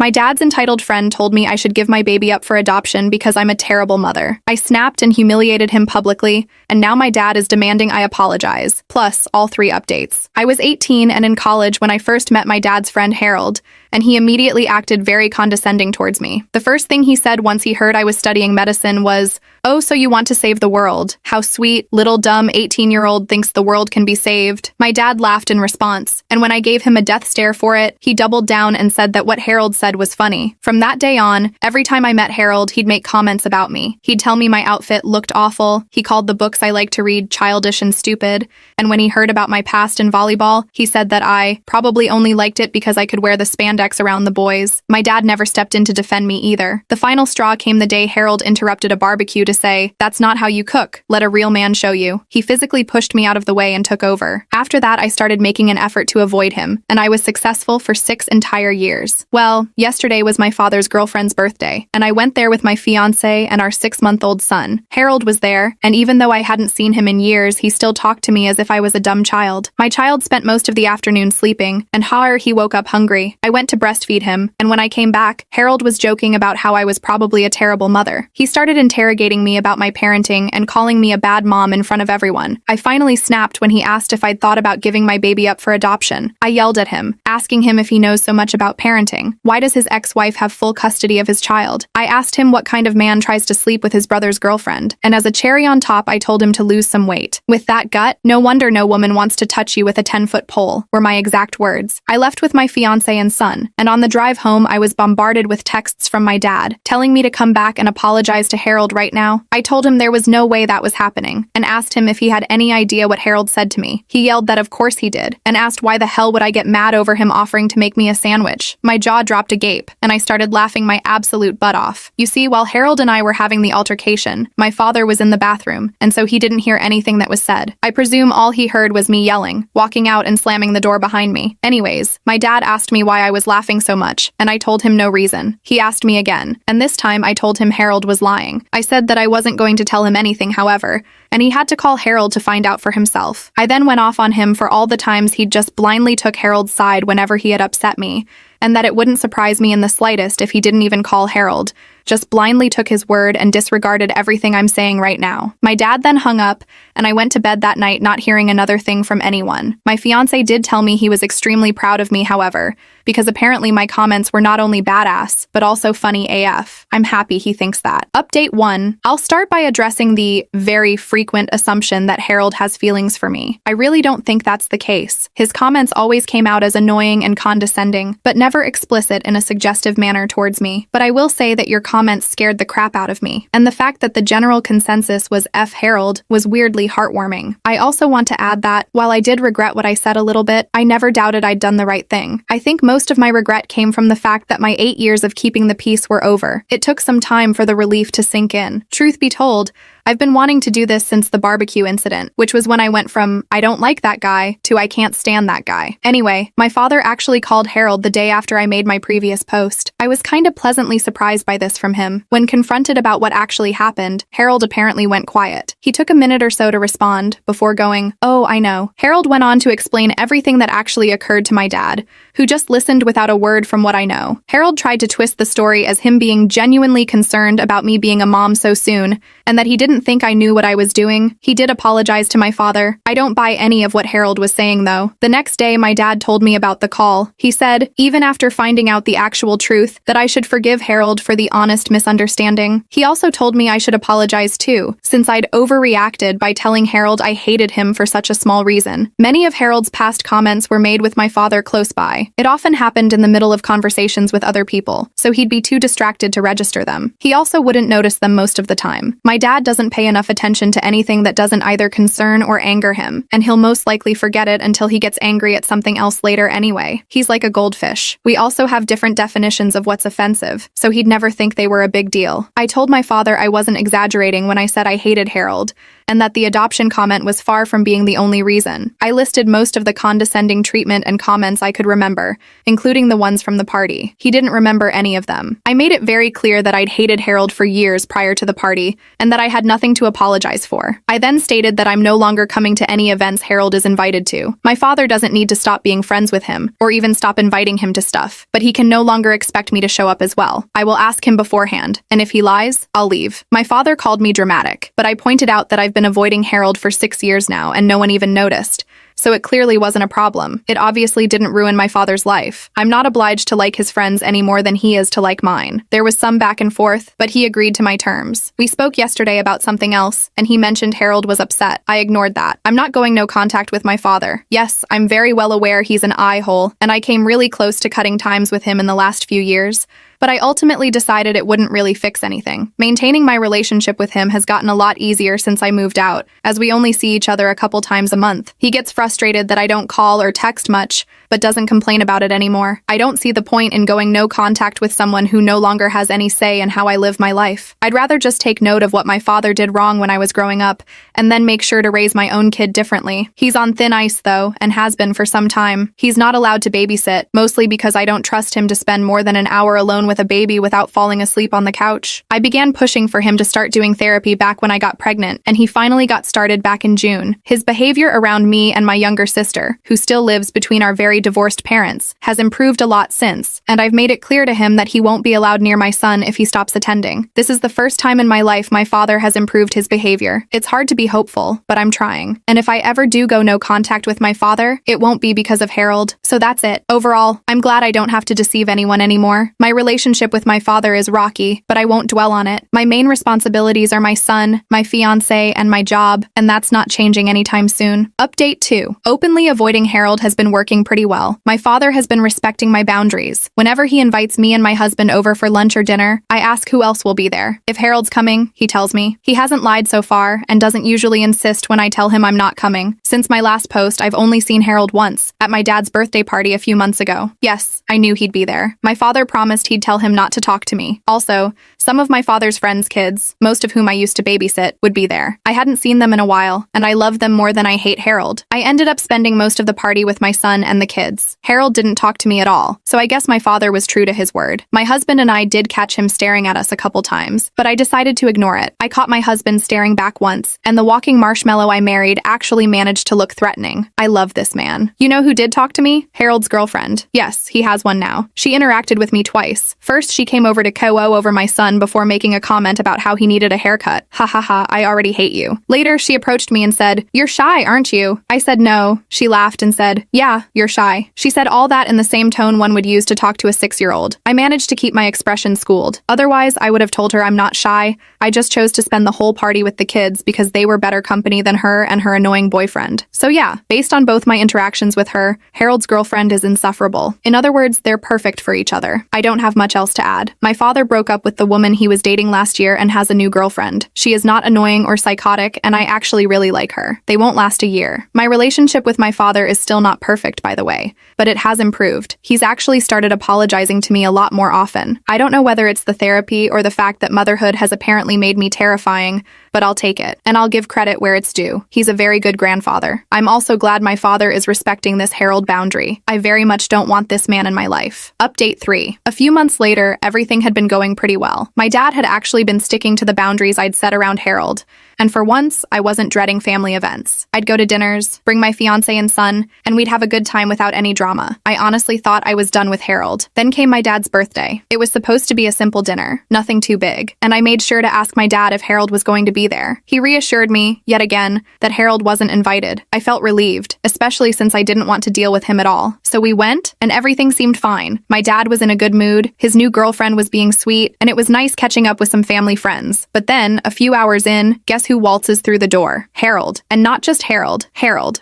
My dad's entitled friend told me I should give my baby up for adoption because I'm a terrible mother. I snapped and humiliated him publicly, and now my dad is demanding I apologize, plus all 3 updates. I was 18 and in college when I first met my dad's friend Harold, and he immediately acted very condescending towards me. The first thing he said once he heard I was studying medicine was, "Oh, so you want to save the world. How sweet, little dumb 18-year-old thinks the world can be saved." My dad laughed in response, and when I gave him a death stare for it, he doubled down and said that what Harold said was funny. From that day on, every time I met Harold, he'd make comments about me. He'd tell me my outfit looked awful, he called the books I like to read childish and stupid, and when he heard about my past in volleyball, he said that I probably only liked it because I could wear the spandex around the boys. My dad never stepped in to defend me either. The final straw came the day Harold interrupted a barbecue to say, "That's not how you cook. Let a real man show you." He physically pushed me out of the way and took over. After that, I started making an effort to avoid him, and I was successful for 6 entire years. Well, yesterday was my father's girlfriend's birthday, and I went there with my fiancé and our 6-month-old son. Harold was there, and even though I hadn't seen him in years, he still talked to me as if I was a dumb child. My child spent most of the afternoon sleeping, and he woke up hungry. I went to breastfeed him, and when I came back, Harold was joking about how I was probably a terrible mother. He started interrogating me about my parenting and calling me a bad mom in front of everyone. I finally snapped when he asked if I'd thought about giving my baby up for adoption. I yelled at him, asking him if he knows so much about parenting. Why does his ex-wife have full custody of his child? I asked him what kind of man tries to sleep with his brother's girlfriend, and as a cherry on top, I told him to lose some weight. "With that gut, no wonder no woman wants to touch you with a 10-foot pole," were my exact words. I left with my fiancé and son, and on the drive home, I was bombarded with texts from my dad, telling me to come back and apologize to Harold right now. I told him there was no way that was happening, and asked him if he had any idea what Harold said to me. He yelled that of course he did, and asked why the hell would I get mad over him offering to make me a sandwich. My jaw dropped agape, and I started laughing my absolute butt off. You see, while Harold and I were having the altercation, my father was in the bathroom, and so he didn't hear anything that was said. I presume all he heard was me yelling, walking out and slamming the door behind me. Anyways, my dad asked me why I was laughing so much, and I told him no reason. He asked me again, and this time I told him Harold was lying. I said that I wasn't going to tell him anything, however, and he had to call Harold to find out for himself. I then went off on him for all the times he'd just blindly took Harold's side whenever he had upset me, and that it wouldn't surprise me in the slightest if he didn't even call Harold, just blindly took his word and disregarded everything I'm saying right now. My dad then hung up, and I went to bed that night not hearing another thing from anyone. My fiancé did tell me he was extremely proud of me, however, because apparently my comments were not only badass, but also funny AF. I'm happy he thinks that. Update 1. I'll start by addressing the very frequent assumption that Harold has feelings for me. I really don't think that's the case. His comments always came out as annoying and condescending, but never explicit in a suggestive manner towards me. But I will say that your comments scared the crap out of me, and the fact that the general consensus was F Harold was weirdly heartwarming. I also want to add that, while I did regret what I said a little bit, I never doubted I'd done the right thing. I think most of my regret came from the fact that my 8 years of keeping the peace were over. It took some time for the relief to sink in. Truth be told, I've been wanting to do this since the barbecue incident, which was when I went from, I don't like that guy, to I can't stand that guy. Anyway, my father actually called Harold the day after I made my previous post. I was kinda pleasantly surprised by this from him. When confronted about what actually happened, Harold apparently went quiet. He took a minute or so to respond, before going, "Oh, I know." Harold went on to explain everything that actually occurred to my dad, who just listened without a word from what I know. Harold tried to twist the story as him being genuinely concerned about me being a mom so soon, and that he didn't think I knew what I was doing. He did apologize to my father. I don't buy any of what Harold was saying, though. The next day, my dad told me about the call. He said, even after finding out the actual truth, that I should forgive Harold for the honest misunderstanding. He also told me I should apologize too, since I'd overreacted by telling Harold I hated him for such a small reason. Many of Harold's past comments were made with my father close by. It often happened in the middle of conversations with other people, so he'd be too distracted to register them. He also wouldn't notice them most of the time. My dad doesn't pay enough attention to anything that doesn't either concern or anger him, and he'll most likely forget it until he gets angry at something else later anyway. He's like a goldfish. We also have different definitions of what's offensive, so he'd never think they were a big deal. I told my father I wasn't exaggerating when I said I hated Harold, and that the adoption comment was far from being the only reason. I listed most of the condescending treatment and comments I could remember, including the ones from the party. He didn't remember any of them. I made it very clear that I'd hated Harold for years prior to the party, and that I had nothing to apologize for. I then stated that I'm no longer coming to any events Harold is invited to. My father doesn't need to stop being friends with him, or even stop inviting him to stuff, but he can no longer expect me to show up as well. I will ask him beforehand, and if he lies, I'll leave. My father called me dramatic, but I pointed out that I've been avoiding Harold for 6 years now, and no one even noticed. So it clearly wasn't a problem. It obviously didn't ruin my father's life. I'm not obliged to like his friends any more than he is to like mine. There was some back and forth, but he agreed to my terms. We spoke yesterday about something else, and he mentioned Harold was upset. I ignored that. I'm not going no contact with my father. Yes, I'm very well aware he's an eye-hole, and I came really close to cutting times with him in the last few years. But I ultimately decided it wouldn't really fix anything. Maintaining my relationship with him has gotten a lot easier since I moved out, as we only see each other a couple times a month. He gets frustrated that I don't call or text much, but doesn't complain about it anymore. I don't see the point in going no contact with someone who no longer has any say in how I live my life. I'd rather just take note of what my father did wrong when I was growing up, and then make sure to raise my own kid differently. He's on thin ice, though, and has been for some time. He's not allowed to babysit, mostly because I don't trust him to spend more than an hour alone with a baby without falling asleep on the couch. I began pushing for him to start doing therapy back when I got pregnant, and he finally got started back in June. His behavior around me and my younger sister, who still lives between our very divorced parents, has improved a lot since, and I've made it clear to him that he won't be allowed near my son if he stops attending. This is the first time in my life my father has improved his behavior. It's hard to be hopeful, but I'm trying. And if I ever do go no contact with my father, it won't be because of Harold. So that's it. Overall, I'm glad I don't have to deceive anyone anymore. My relationship with my father is rocky, but I won't dwell on it. My main responsibilities are my son, my fiancé, and my job, and that's not changing anytime soon. Update 2. Openly avoiding Harold has been working pretty well. My father has been respecting my boundaries. Whenever he invites me and my husband over for lunch or dinner, I ask who else will be there. If Harold's coming, he tells me. He hasn't lied so far, and doesn't usually insist when I tell him I'm not coming. Since my last post, I've only seen Harold once, at my dad's birthday party a few months ago. Yes, I knew he'd be there. My father promised he'd tell him not to talk to me. Also, some of my father's friends' kids, most of whom I used to babysit, would be there. I hadn't seen them in a while, and I love them more than I hate Harold. I ended up spending most of the party with my son and the kids. Harold didn't talk to me at all, so I guess my father was true to his word. My husband and I did catch him staring at us a couple times, but I decided to ignore it. I caught my husband staring back once, and the walking marshmallow I married actually managed to look threatening. I love this man. You know who did talk to me? Harold's girlfriend. Yes, he has one now. She interacted with me twice. First, she came over to co-o over my son before making a comment about how he needed a haircut. Ha ha ha, I already hate you. Later, she approached me and said, "You're shy, aren't you?" I said no. She laughed and said, "Yeah, you're shy." She said all that in the same tone one would use to talk to a 6-year-old. I managed to keep my expression schooled. Otherwise, I would have told her I'm not shy. I just chose to spend the whole party with the kids because they were better company than her and her annoying boyfriend. So yeah, based on both my interactions with her, Harold's girlfriend is insufferable. In other words, they're perfect for each other. I don't have much else to add. My father broke up with the woman he was dating last year and has a new girlfriend. She is not annoying or psychotic, and I actually really like her. They won't last a year. My relationship with my father is still not perfect, by the way, but it has improved. He's actually started apologizing to me a lot more often. I don't know whether it's the therapy or the fact that motherhood has apparently made me terrifying, but I'll take it, and I'll give credit where it's due. He's a very good grandfather. I'm also glad my father is respecting this Harold boundary. I very much don't want this man in my life. Update 3. A few months later, everything had been going pretty well. My dad had actually been sticking to the boundaries I'd set around Harold, and for once, I wasn't dreading family events. I'd go to dinners, bring my fiancé and son, and we'd have a good time without any drama. I honestly thought I was done with Harold. Then came my dad's birthday. It was supposed to be a simple dinner, nothing too big, and I made sure to ask my dad if Harold was going to be there. He reassured me, yet again, that Harold wasn't invited. I felt relieved, especially since I didn't want to deal with him at all. So we went, and everything seemed fine. My dad was in a good mood, his new girlfriend was being sweet, and it was nice catching up with some family friends. But then, a few hours in, guess who waltzes through the door? Harold. And not just Harold,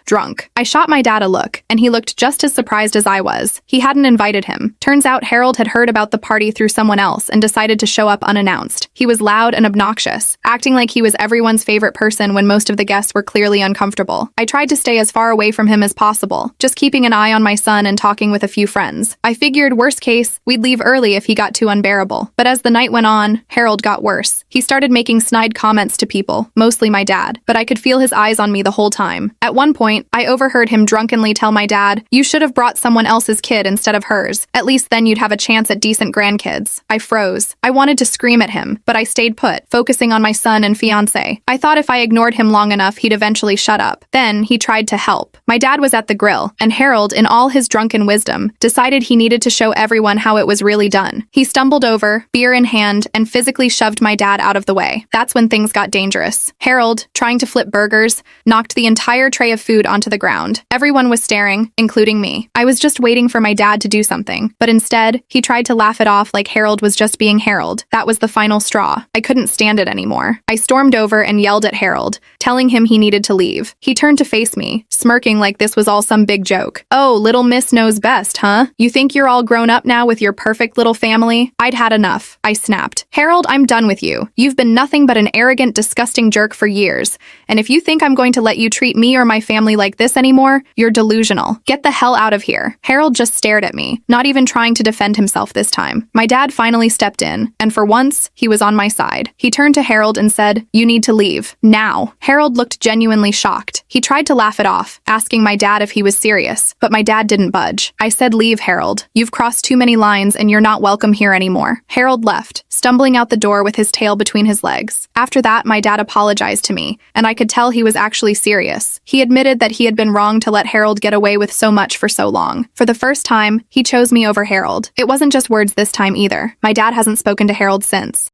drunk. I shot my dad a look, and he looked just as surprised as I was. He hadn't invited him. Turns out Harold had heard about the party through someone else and decided to show up unannounced. He was loud and obnoxious, acting like he was was everyone's favorite person when most of the guests were clearly uncomfortable. I tried to stay as far away from him as possible, just keeping an eye on my son and talking with a few friends. I figured, worst case, we'd leave early if he got too unbearable. But as the night went on, Harold got worse. He started making snide comments to people, mostly my dad, but I could feel his eyes on me the whole time. At one point, I overheard him drunkenly tell my dad, "You should have brought someone else's kid instead of hers. At least then you'd have a chance at decent grandkids." I froze. I wanted to scream at him, but I stayed put, focusing on my son and fiancé. I thought if I ignored him long enough, he'd eventually shut up. Then he tried to help. My dad was at the grill, and Harold, in all his drunken wisdom, decided he needed to show everyone how it was really done. He stumbled over, beer in hand, and physically shoved my dad out of the way. That's when things got dangerous. Harold, trying to flip burgers, knocked the entire tray of food onto the ground. Everyone was staring, including me. I was just waiting for my dad to do something, but instead, he tried to laugh it off like Harold was just being Harold. That was the final straw. I couldn't stand it anymore. I stormed over and yelled at Harold, telling him he needed to leave. He turned to face me, smirking like this was all some big joke. "Oh, little miss knows best, huh? You think you're all grown up now with your perfect little family?" I'd had enough. I snapped. "Harold, I'm done with you. You've been nothing but an arrogant, disgusting jerk for years. And if you think I'm going to let you treat me or my family like this anymore, you're delusional. Get the hell out of here." Harold just stared at me, not even trying to defend himself this time. My dad finally stepped in, and for once, he was on my side. He turned to Harold and said, "You need to leave. Now." Harold looked genuinely shocked. He tried to laugh it off, asking my dad if he was serious, but my dad didn't budge. I said, "Leave, Harold. You've crossed too many lines and you're not welcome here anymore." Harold left, stumbling out the door with his tail between his legs. After that, my dad apologized to me, and I could tell he was actually serious. He admitted that he had been wrong to let Harold get away with so much for so long. For the first time, he chose me over Harold. It wasn't just words this time either. My dad hasn't spoken to Harold since.